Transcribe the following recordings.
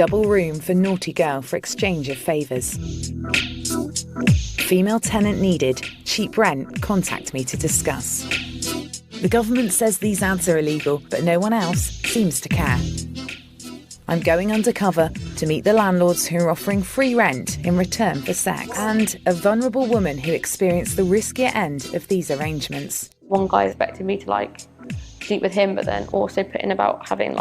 Double room for naughty girl for exchange of favours. Female tenant needed. Cheap rent. Contact me to discuss. The government says these ads are illegal, but no one else seems to care. I'm going undercover to meet the landlords who are offering free rent in return for sex, and a vulnerable woman who experienced the riskier end of these arrangements. One guy expected me to sleep with him, but then also put in about having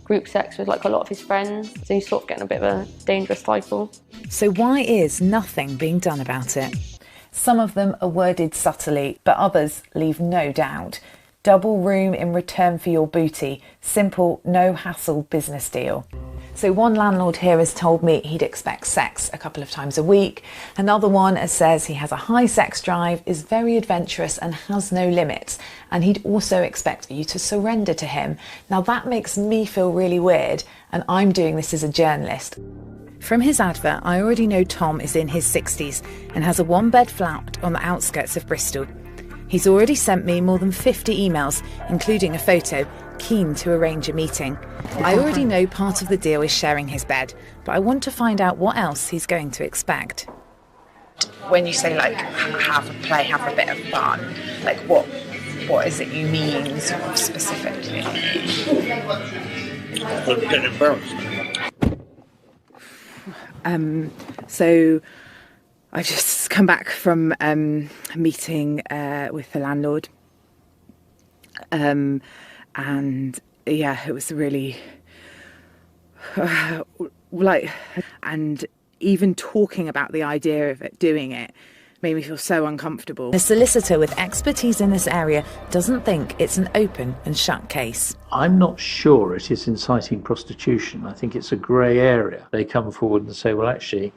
group sex with a lot of his friends. So he's sort of getting a bit of a dangerous cycle. So why is nothing being done about it? Some of them are worded subtly, but others leave no doubt. Double room in return for your booty. Simple, no hassle business deal. So one landlord here has told me he'd expect sex a couple of times a week. Another one says he has a high sex drive, is very adventurous and has no limits. And he'd also expect you to surrender to him. Now that makes me feel really weird, and I'm doing this as a journalist. From his advert, I already know Tom is in his 60s and has a one-bed flat on the outskirts of Bristol. He's already sent me more than 50 emails, including a photo, keen to arrange a meeting. I already know part of the deal is sharing his bed, but I want to find out what else he's going to expect. When you say, have a play, have a bit of fun, what is it you mean sort of specifically? I'm getting embarrassed. So I've just come back from a meeting with the landlord. And yeah, it was really and even talking about the idea of doing it made me feel so uncomfortable. The solicitor with expertise in this area doesn't think it's an open and shut case. I'm not sure it is inciting prostitution. I think it's a grey area. They come forward and say, well, actually,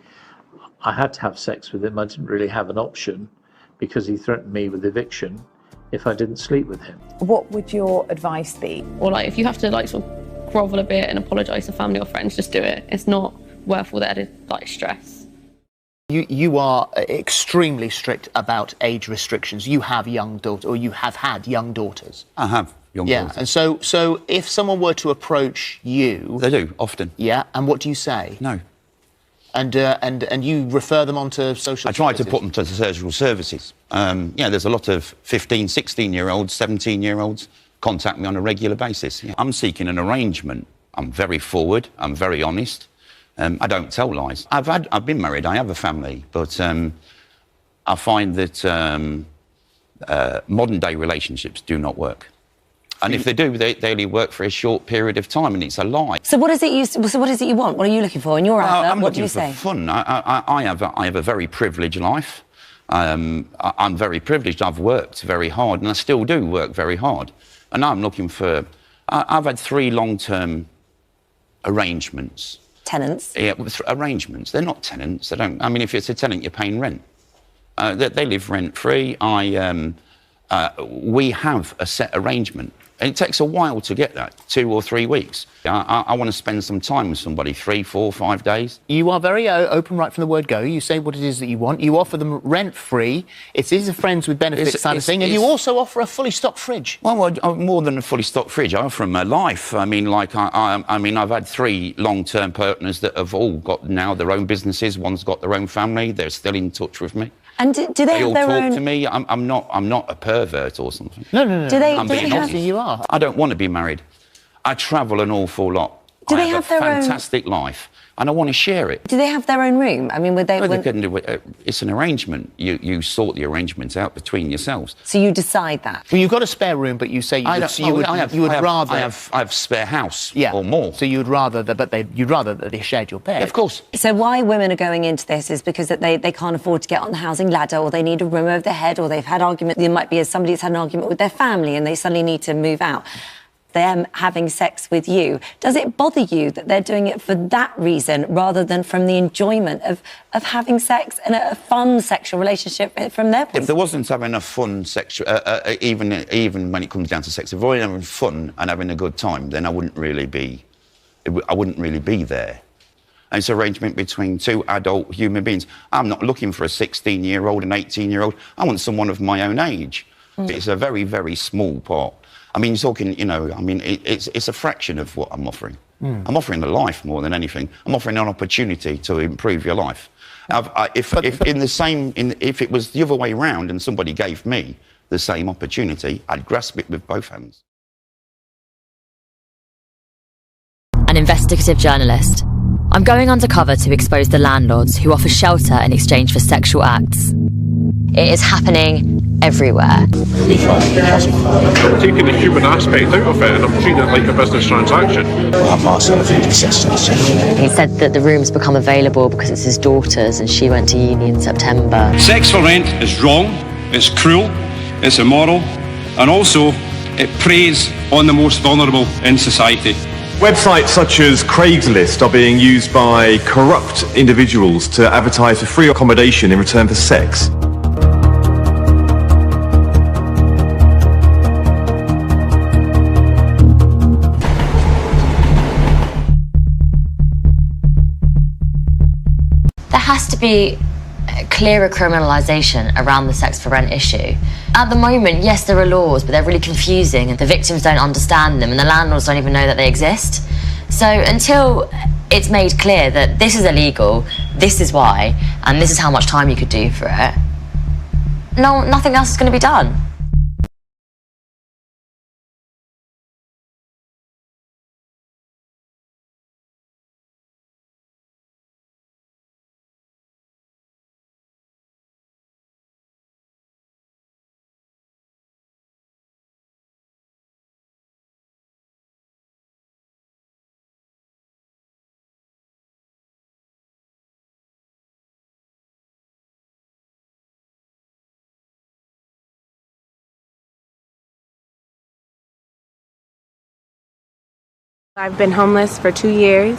I had to have sex with him. I didn't really have an option because he threatened me with eviction if I didn't sleep with him. What would your advice be? Or if you have to sort of grovel a bit and apologise to family or friends, just do it. It's not worth all the added stress. You are extremely strict about age restrictions. You have young daughters, or you have had young daughters. I have young daughters. Yeah, and so if someone were to approach you... They do, often. Yeah, and what do you say? No. And you refer them on to social services? I try to put them to the social services. There's a lot of 15, 16-year-olds, 17-year-olds contact me on a regular basis. Yeah. I'm seeking an arrangement. I'm very forward, I'm very honest. I don't tell lies. I've been married, I have a family, but I find that modern-day relationships do not work. And if they do, they only work for a short period of time, and it's a lie. So what is it you want? What are you looking for in your advert? What do you say? I'm looking for fun. I have a very privileged life. I'm very privileged. I've worked very hard, and I still do work very hard. And I'm looking for... I've had 3 long-term arrangements. Tenants? Yeah, arrangements. They're not tenants. They don't... I mean, if it's a tenant, you're paying rent. They live rent-free. We have a set arrangement. And it takes a while to get that, 2 or 3 weeks. I want to spend some time with somebody, 3, 4, 5 days. You are very open right from the word go. You say what it is that you want. You offer them rent-free. It is a friends with benefits kind of thing. And you also offer a fully stocked fridge. Well, more than a fully stocked fridge. I offer them a life. I mean, I've had 3 long-term partners that have all got now their own businesses. One's got their own family. They're still in touch with me. And do they have their own... They all talk to me. I'm not a pervert or something. No. Do they have... You are. I don't want to be married. I travel an awful lot. Do they have their own... I have a fantastic life, and I want to share it. Do they have their own room? I mean, would they... No, they couldn't do it. It's an arrangement. You sort the arrangements out between yourselves. So you decide that? Well, you've got a spare room, but you say you would rather... I have spare house, or more. So you'd rather that they shared your bed. Yeah, of course. So why women are going into this is because that they can't afford to get on the housing ladder, or they need a room over their head, or they've had argument. There might be somebody that's had an argument with their family and they suddenly need to move out. Them having sex with you. Does it bother you that they're doing it for that reason rather than from the enjoyment of having sex and a fun sexual relationship from their point of view? If there wasn't having a fun sexual, even when it comes down to sex, if I wasn't having fun and having a good time, then I wouldn't really be there. And it's an arrangement between 2 adult human beings. I'm not looking for a 16-year-old and 18-year-old. I want someone of my own age. It's a very, very small part. I mean, you're talking, it's a fraction of what I'm offering. I'm offering a life more than anything. I'm offering an opportunity to improve your life. If it was the other way round and somebody gave me the same opportunity, I'd grasp it with both hands. An investigative journalist. I'm going undercover to expose the landlords who offer shelter in exchange for sexual acts. It is happening everywhere. I'm taking the human aspect out of it and I'm treating it like a business transaction. He said that the room's become available because it's his daughter's and she went to uni in September. Sex for rent is wrong, it's cruel, it's immoral, and also it preys on the most vulnerable in society. Websites such as Craigslist are being used by corrupt individuals to advertise for free accommodation in return for sex. There has to be clearer criminalisation around the sex for rent issue. At the moment, yes, there are laws, but they're really confusing and the victims don't understand them and the landlords don't even know that they exist. So until it's made clear that this is illegal, this is why, and this is how much time you could do for it, nothing else is going to be done. I've been homeless for 2 years,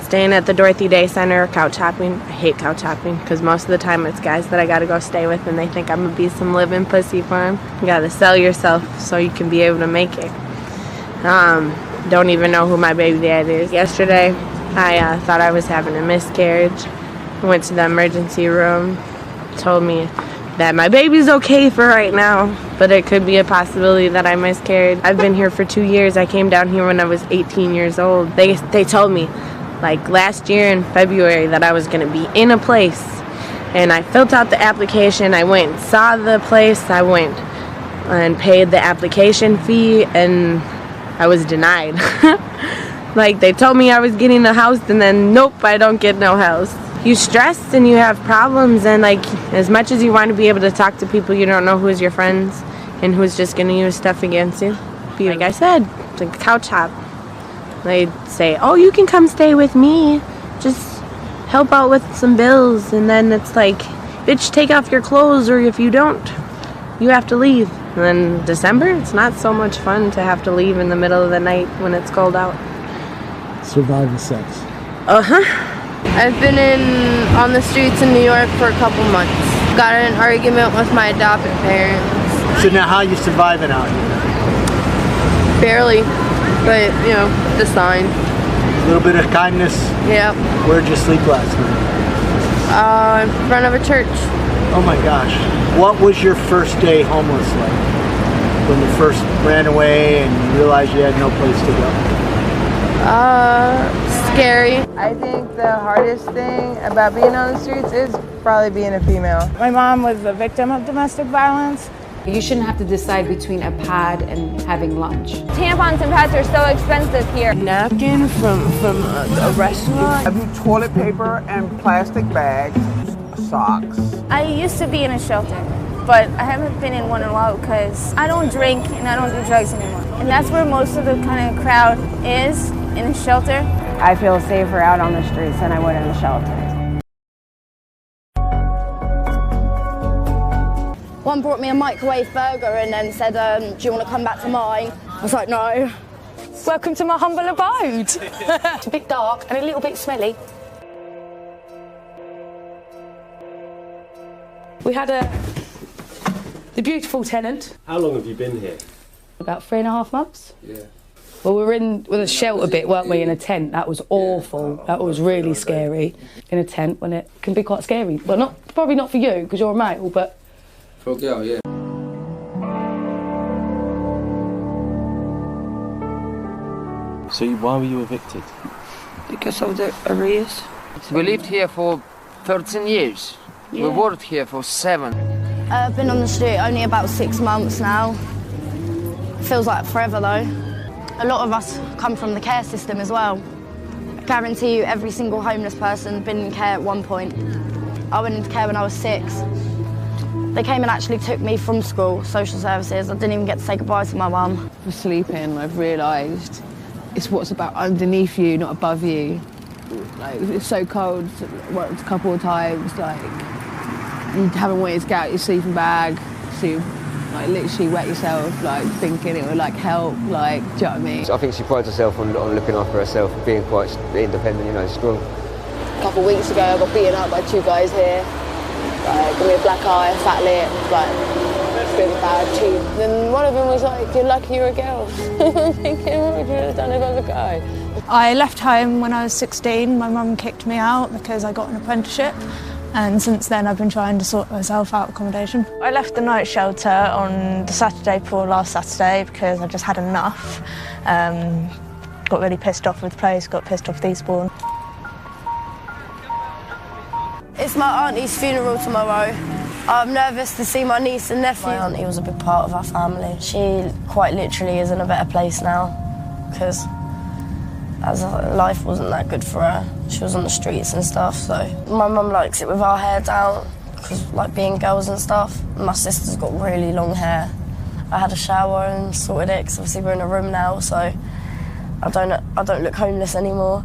staying at the Dorothy Day Center, couch hopping. I hate couch hopping because most of the time it's guys that I gotta go stay with and they think I'm gonna be some living pussy for them. You gotta sell yourself so you can be able to make it. Don't even know who my baby dad is. Yesterday, I thought I was having a miscarriage. I went to the emergency room, told me that my baby's okay for right now, but it could be a possibility that I miscarried. I've been here for 2 years. I came down here when I was 18 years old. They told me, like last year in February, that I was gonna be in a place. And I filled out the application. I went and saw the place. I went and paid the application fee and I was denied. Like they told me I was getting a house and then nope, I don't get no house. You stress and you have problems, and like as much as you want to be able to talk to people, you don't know who's your friends and who's just going to use stuff against you. Like I said, it's like a couch hop. They'd say, oh, you can come stay with me, just help out with some bills, and then it's like, bitch, take off your clothes, or if you don't, you have to leave. And then December, it's not so much fun to have to leave in the middle of the night when it's cold out. Survivor sex. Uh-huh. I've been on the streets in New York for a couple months. Got in an argument with my adopted parents. So now how are you surviving out here? Barely, but you know, just fine. A little bit of kindness? Yeah. Where'd you sleep last night? In front of a church. Oh my gosh. What was your first day homeless like? When you first ran away and you realized you had no place to go? Scary. I think the hardest thing about being on the streets is probably being a female. My mom was a victim of domestic violence. You shouldn't have to decide between a pad and having lunch. Tampons and pads are so expensive here. Napkin from a restaurant. I do toilet paper and plastic bags, socks. I used to be in a shelter, but I haven't been in one in a while because I don't drink and I don't do drugs anymore. And that's where most of the kind of crowd is, in a shelter. I feel safer out on the streets than I would in the shelter. One brought me a microwave burger and then said, do you want to come back to mine? I was like, no. Welcome to my humble abode. It's a bit dark and a little bit smelly. We had the beautiful tenant. How long have you been here? About 3.5 months. Yeah. Well, we were in with a shelter bit, weren't we, in a tent. That was awful. That was really scary. In a tent when it can be quite scary. Well, probably not for you because you're a male, but for a girl, yeah. So why were you evicted? Because of the arrears. We lived here for 13 years. We worked here for 7. I've been on the street only about 6 months now. Feels like forever though. A lot of us come from the care system as well. I guarantee you every single homeless person been in care at one point. I went into care when I was 6. They came and actually took me from school, social services. I didn't even get to say goodbye to my mum. For sleeping, I've realised it's what's about underneath you, not above you. Like, it's so cold, worked a couple of times, like, you haven't wanted to get out your sleeping bag, so you, like, literally wet yourself, like, thinking it would, like, help, like, do you know what I mean? I think she prides herself on looking after herself, being quite independent, you know, strong. A couple of weeks ago, I got beaten up by 2 guys here. Like, give me a black eye, a fat lip, like, a bit of a bad tooth. Then one of them was like, you're lucky you're a girl. I'm thinking, what would you have done if I was a guy? I left home when I was 16. My mum kicked me out because I got an apprenticeship. And since then, I've been trying to sort myself out accommodation. I left the night shelter on the Saturday before last Saturday because I just had enough. Got really pissed off with the place, got pissed off with Eastbourne. It's my auntie's funeral tomorrow. I'm nervous to see my niece and nephew. My auntie was a big part of our family. She quite literally is in a better place now because life wasn't that good for her. She was on the streets and stuff, so. My mum likes it with our hair down because, like, being girls and stuff. My sister's got really long hair. I had a shower and sorted it because obviously we're in a room now, so I don't look homeless anymore.